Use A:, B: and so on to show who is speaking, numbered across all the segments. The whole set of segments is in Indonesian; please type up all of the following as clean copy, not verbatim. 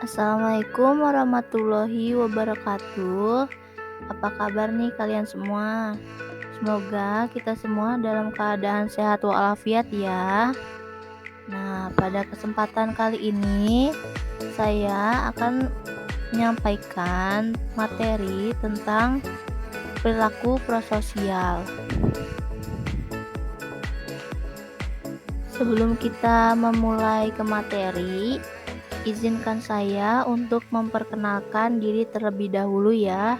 A: Assalamualaikum warahmatullahi wabarakatuh. Apa kabar nih kalian semua? Semoga kita semua dalam keadaan sehat walafiat ya. Nah, pada kesempatan kali ini saya akan menyampaikan materi tentang perilaku prososial. Sebelum kita memulai ke materi, izinkan saya untuk memperkenalkan diri terlebih dahulu ya.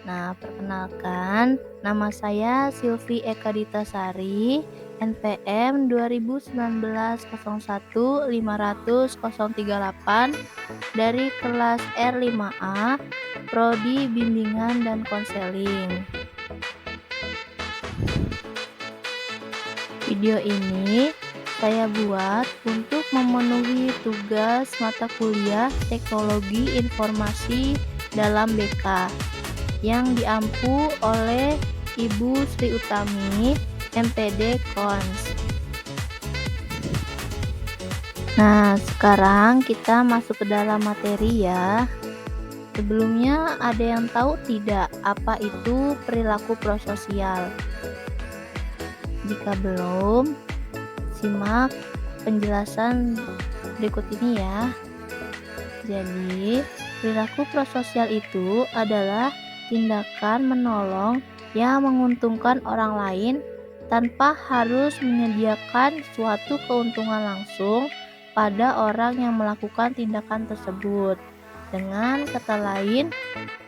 A: Nah, perkenalkan, nama saya Silvi Ekaditasari, NPM 2019 01 500 038 dari kelas R5A, Prodi Bimbingan dan Konseling. Video ini saya buat untuk memenuhi tugas mata kuliah Teknologi Informasi dalam BK yang diampu oleh Ibu Sri Utami, MPD Kons. Nah, sekarang kita masuk ke dalam materi ya. Sebelumnya ada yang tahu tidak apa itu perilaku prososial? Jika belum, simak penjelasan berikut ini ya. Jadi, perilaku prososial itu adalah tindakan menolong yang menguntungkan orang lain tanpa harus menyediakan suatu keuntungan langsung pada orang yang melakukan tindakan tersebut. Dengan kata lain,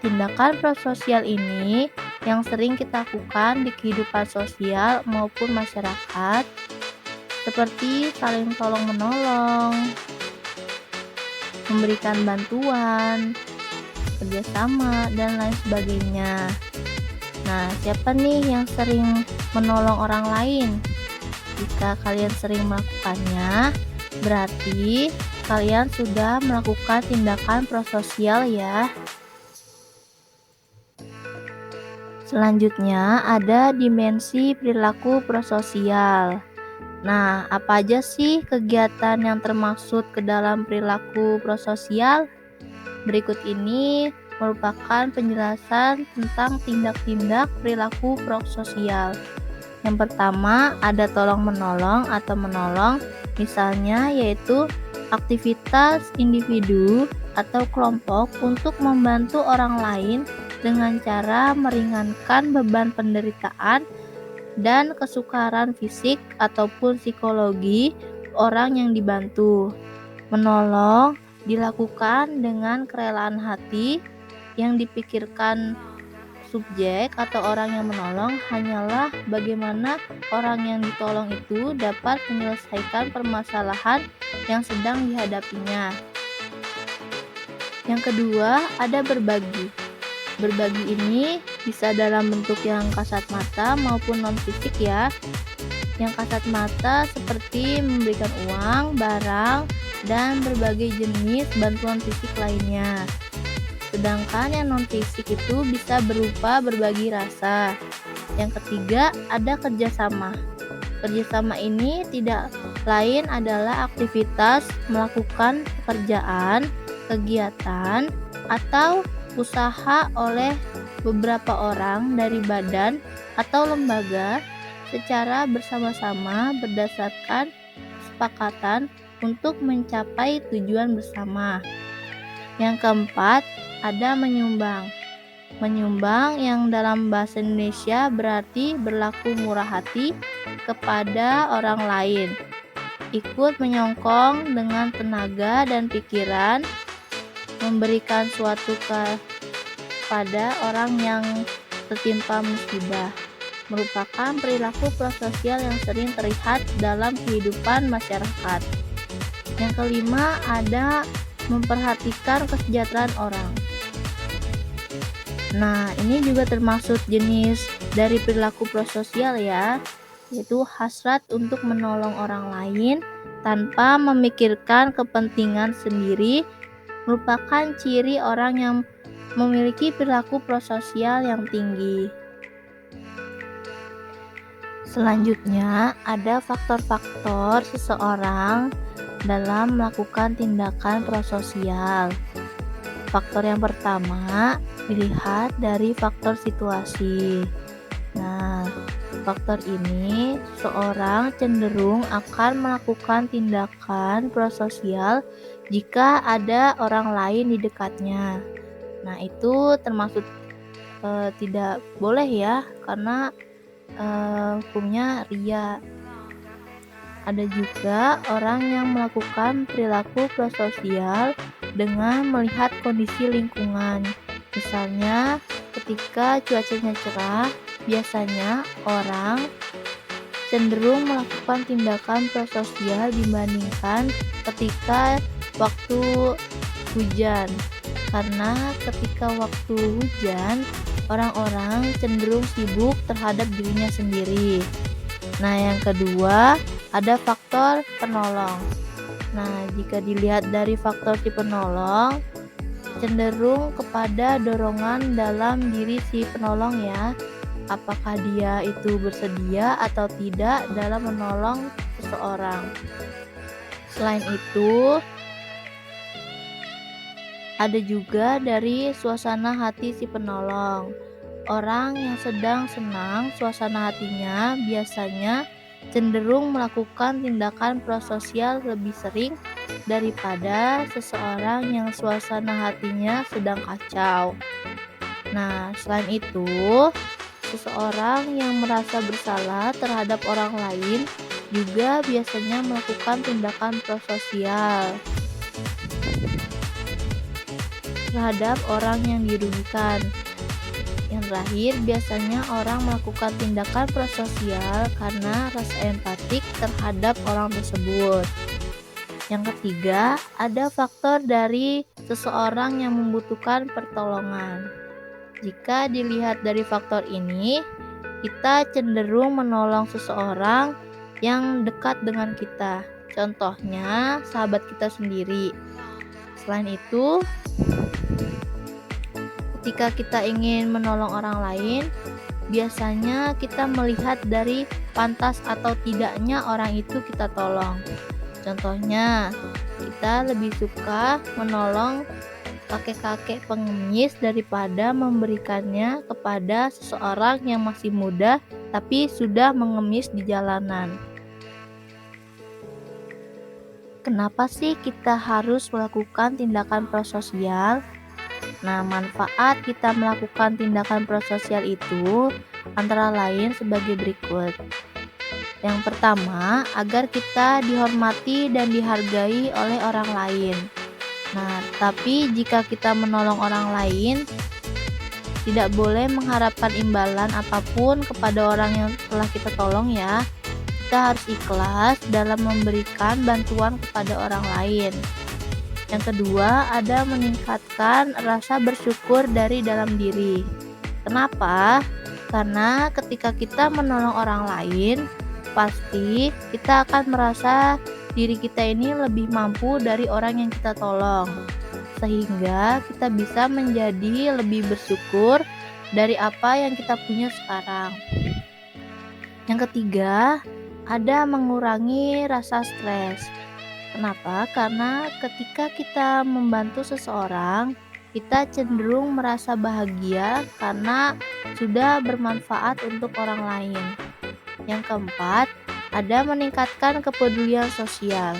A: tindakan prososial ini yang sering kita lakukan di kehidupan sosial maupun masyarakat, seperti saling tolong-menolong, memberikan bantuan, kerjasama, dan lain sebagainya. Nah, siapa nih yang sering menolong orang lain? Jika kalian sering melakukannya, berarti kalian sudah melakukan tindakan prososial ya. Selanjutnya ada dimensi perilaku prososial. Nah, apa aja sih kegiatan yang termaksud ke dalam perilaku prososial? Berikut ini merupakan penjelasan tentang tindak-tindak perilaku prososial. Yang pertama ada tolong-menolong atau menolong, misalnya yaitu aktivitas individu atau kelompok untuk membantu orang lain dengan cara meringankan beban penderitaan dan kesukaran fisik ataupun psikologi orang yang dibantu. Menolong dilakukan dengan kerelaan hati yang dipikirkan subjek atau orang yang menolong hanyalah bagaimana orang yang ditolong itu dapat menyelesaikan permasalahan yang sedang dihadapinya. Yang kedua, ada berbagi. Berbagi ini bisa dalam bentuk yang kasat mata maupun non-fisik ya. Yang kasat mata seperti memberikan uang, barang, dan berbagai jenis bantuan fisik lainnya. Sedangkan yang non-fisik itu bisa berupa berbagi rasa. Yang ketiga, ada kerjasama. Kerjasama ini tidak lain adalah aktivitas melakukan pekerjaan, kegiatan, atau usaha oleh beberapa orang dari badan atau lembaga secara bersama-sama berdasarkan kesepakatan untuk mencapai tujuan bersama. Yang keempat, ada menyumbang. Menyumbang yang dalam bahasa Indonesia berarti berlaku murah hati kepada orang lain. Ikut menyokong dengan tenaga dan pikiran, memberikan suatu kepada orang yang tertimpa musibah, merupakan perilaku prososial yang sering terlihat dalam kehidupan masyarakat. Yang kelima, ada memperhatikan kesejahteraan orang. Nah, ini juga termasuk jenis dari perilaku prososial ya, yaitu hasrat untuk menolong orang lain tanpa memikirkan kepentingan sendiri, merupakan ciri orang yang memiliki perilaku prososial yang tinggi. Selanjutnya, ada faktor-faktor seseorang dalam melakukan tindakan prososial. Faktor yang pertama dilihat dari faktor situasi. Nah, faktor ini seorang cenderung akan melakukan tindakan prososial jika ada orang lain di dekatnya. Nah, itu termasuk tidak boleh ya, karena hukumnya ria. Ada juga orang yang melakukan perilaku prososial dengan melihat kondisi lingkungan. Misalnya, ketika cuacanya cerah, biasanya orang cenderung melakukan tindakan prososial dibandingkan ketika waktu hujan. Karena ketika waktu hujan, orang-orang cenderung sibuk terhadap dirinya sendiri. Nah, yang kedua, ada faktor penolong. Nah, jika dilihat dari faktor si penolong, cenderung kepada dorongan dalam diri si penolong ya. Apakah dia itu bersedia atau tidak dalam menolong seseorang. Selain itu, ada juga dari suasana hati si penolong. Orang yang sedang senang suasana hatinya biasanya cenderung melakukan tindakan prososial lebih sering daripada seseorang yang suasana hatinya sedang kacau. Nah, selain itu, seseorang yang merasa bersalah terhadap orang lain juga biasanya melakukan tindakan prososial terhadap orang yang dirugikan. Yang terakhir, biasanya orang melakukan tindakan prososial karena rasa empatik terhadap orang tersebut. Yang ketiga, ada faktor dari seseorang yang membutuhkan pertolongan. Jika dilihat dari faktor ini, kita cenderung menolong seseorang yang dekat dengan kita. Contohnya, sahabat kita sendiri. Selain itu, ketika kita ingin menolong orang lain, biasanya kita melihat dari pantas atau tidaknya orang itu kita tolong. Contohnya, kita lebih suka menolong kakek-kakek pengemis daripada memberikannya kepada seseorang yang masih muda tapi sudah mengemis di jalanan. Kenapa sih kita harus melakukan tindakan prososial? Nah, manfaat kita melakukan tindakan prososial itu antara lain sebagai berikut. Yang pertama, agar kita dihormati dan dihargai oleh orang lain. Nah, tapi jika kita menolong orang lain, tidak boleh mengharapkan imbalan apapun kepada orang yang telah kita tolong ya. Kita harus ikhlas dalam memberikan bantuan kepada orang lain. Yang kedua, ada meningkatkan rasa bersyukur dari dalam diri. Kenapa? Karena ketika kita menolong orang lain, pasti kita akan merasa diri kita ini lebih mampu dari orang yang kita tolong. Sehingga kita bisa menjadi lebih bersyukur dari apa yang kita punya sekarang. Yang ketiga, ada mengurangi rasa stres. Kenapa? Karena ketika kita membantu seseorang, kita cenderung merasa bahagia karena sudah bermanfaat untuk orang lain. Yang keempat, ada meningkatkan kepedulian sosial.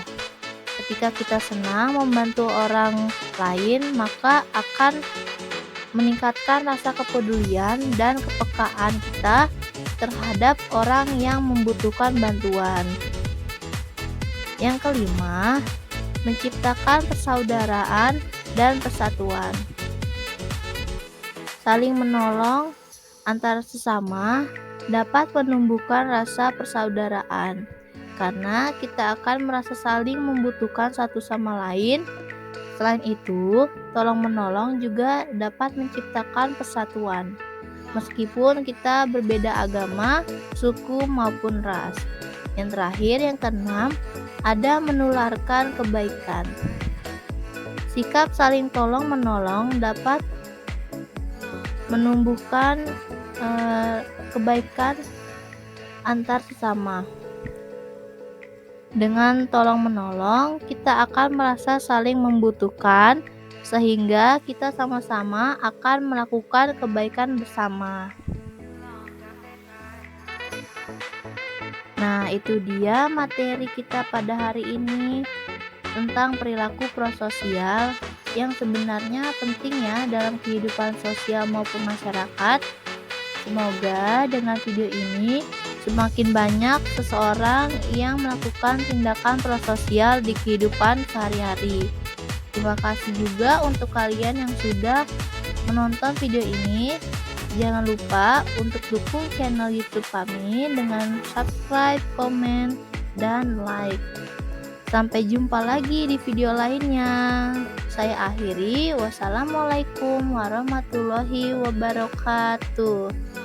A: Ketika kita senang membantu orang lain, maka akan meningkatkan rasa kepedulian dan kepekaan kita terhadap orang yang membutuhkan bantuan. Yang kelima, menciptakan persaudaraan dan persatuan. Saling menolong antar sesama dapat menumbuhkan rasa persaudaraan, karena kita akan merasa saling membutuhkan satu sama lain. Selain itu, tolong-menolong juga dapat menciptakan persatuan, meskipun kita berbeda agama, suku, maupun ras. Yang terakhir, yang keenam, ada menularkan kebaikan. Sikap saling tolong-menolong dapat menumbuhkan kebaikan antar sesama. Dengan tolong-menolong, kita akan merasa saling membutuhkan, sehingga kita sama-sama akan melakukan kebaikan bersama. Nah, itu dia materi kita pada hari ini tentang perilaku prososial yang sebenarnya penting ya dalam kehidupan sosial maupun masyarakat. Semoga dengan video ini semakin banyak seseorang yang melakukan tindakan prososial di kehidupan sehari-hari. Terima kasih juga untuk kalian yang sudah menonton video ini. Jangan lupa untuk dukung channel YouTube kami dengan subscribe, komen, dan like. Sampai jumpa lagi di video lainnya. Saya akhiri. Wassalamualaikum warahmatullahi wabarakatuh.